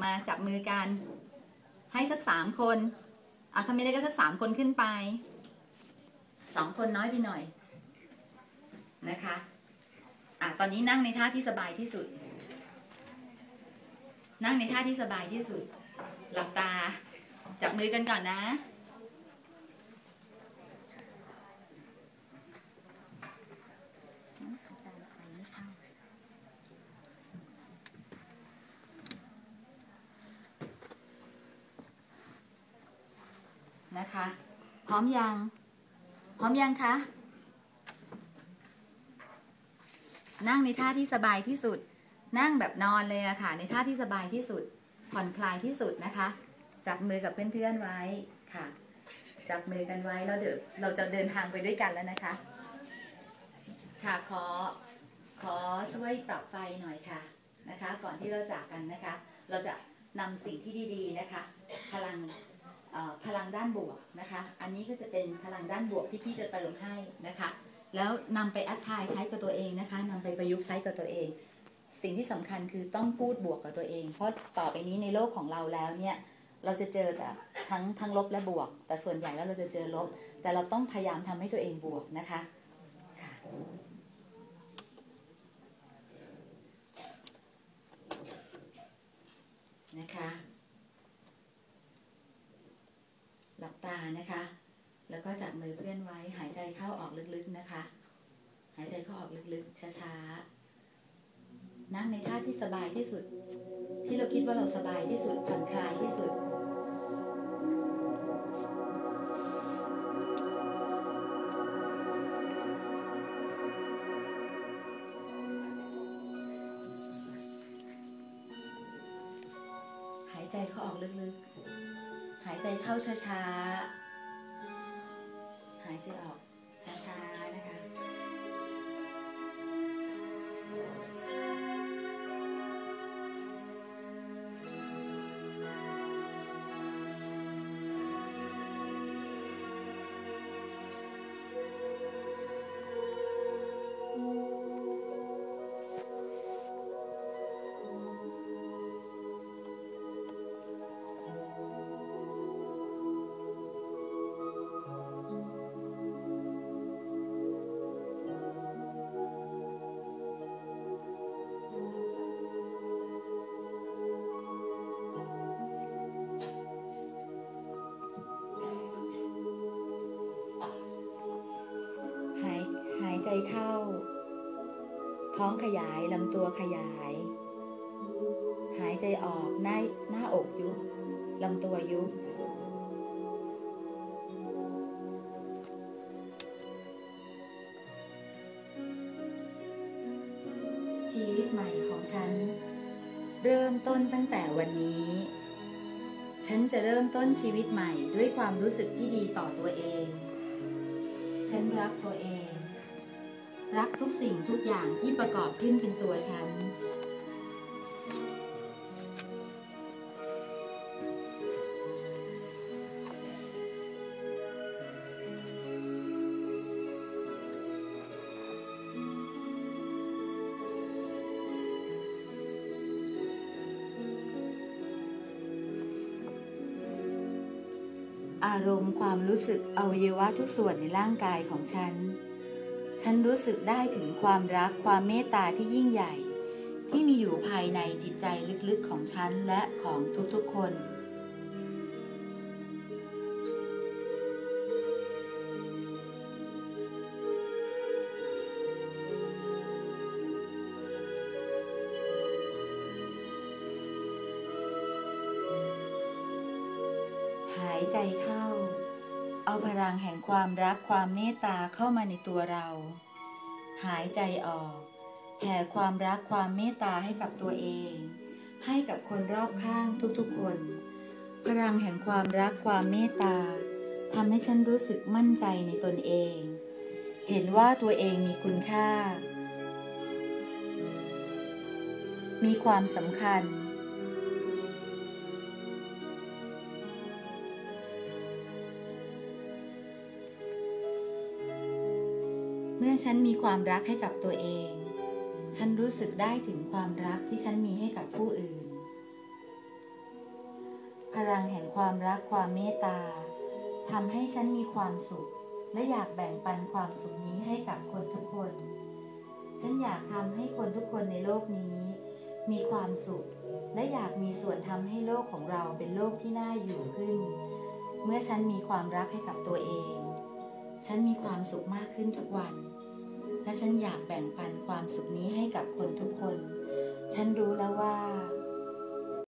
มาจับมือกันให้สัก3 คนถ้าไม่ได้ก็สัก3 คนขึ้นไป2 คนน้อยไปหน่อยนะคะตอนนี้นั่งในท่าที่สบายที่สุดนั่งในท่าที่สบายที่สุดหลับตาจับมือกันก่อนนะนะคะพร้อมยังคะนั่งในท่าที่สบายที่สุดนั่งแบบนอนเลยอะค่ะในท่าที่สบายที่สุดผ่อนคลายที่สุดนะคะจับมือกับเพื่อนๆไว้ค่ะจับมือกันไว้แล้วเดี๋ยวเราจะเดินทางไปด้วยกันแล้วนะคะค่ะขอช่วยปรับไฟหน่อยค่ะนะคะก่อนที่เราจากกันนะคะเราจะนำสิ่งที่ดีๆนะคะพลังด้านบวกนะคะอันนี้ก็จะเป็นพลังด้านบวกที่พี่จะเติมให้นะคะแล้วนำไปแอพพลายใช้กับตัวเองนะคะนำไปประยุกต์ใช้กับตัวเองสิ่งที่สำคัญคือต้องพูดบวกกับตัวเองเพราะต่อไปนี้ในโลกของเราแล้วเนี่ยเราจะเจอแต่ทั้งลบและบวกแต่ส่วนใหญ่แล้วเราจะเจอลบแต่เราต้องพยายามทำให้ตัวเองบวกนะคะนะคะหลับตานะคะแล้วก็จับมือเพื่อนไว้หายใจเข้าออกลึกๆนะคะหายใจเข้าออกลึกๆช้าๆนั่งในท่าที่สบายที่สุดที่เราคิดว่าเราสบายที่สุดผ่อนคลายที่สุดหายใจเข้าออกลึกๆหายใจเข้าช้าๆหายใจออกช้าๆนะคะหายใจเข้าท้องขยายลำตัวขยายหายใจออกหน้าอกยุบลำตัวยุบชีวิตใหม่ของฉันเริ่มต้นตั้งแต่วันนี้ฉันจะเริ่มต้นชีวิตใหม่ด้วยความรู้สึกที่ดีต่อตัวเองฉันรักตัวเองรักทุกสิ่งทุกอย่างที่ประกอบขึ้นเป็นตัวฉันอารมณ์ความรู้สึกอวัยวะทุกส่วนในร่างกายของฉันรู้สึกได้ถึงความรักความเมตตาที่ยิ่งใหญ่ที่มีอยู่ภายในจิตใจลึกๆของฉันและของทุกๆคนหายใจเข้าเอาพลังแห่งความรักความเมตตาเข้ามาในตัวเราหายใจออกแผ่ความรักความเมตตาให้กับตัวเองให้กับคนรอบข้างทุกๆคนพลังแห่งความรักความเมตตาทำให้ฉันรู้สึกมั่นใจในตนเองเห็นว่าตัวเองมีคุณค่ามีความสำคัญเมื่อฉันมีความรักให้กับตัวเองฉันรู้สึกได้ถึงความรักที่ฉันมีให้กับผู้อื่น พลังแห่งความรักความเมตตาทำให้ฉันมีความสุขและอยากแบ่งปันความสุขนี้ให้กับคนทุกคนฉันอยากทำให้คนทุกคนในโลกนี้มีความสุขและอยากมีส่วนทำให้โลกของเราเป็นโลกที่น่าอยู่ขึ้นเมื่อฉันมีความรักให้กับตัวเองฉันมีความสุขมากขึ้นทุกวันและฉันอยากแบ่งปันความสุขนี้ให้กับคนทุกคนฉันรู้แล้วว่า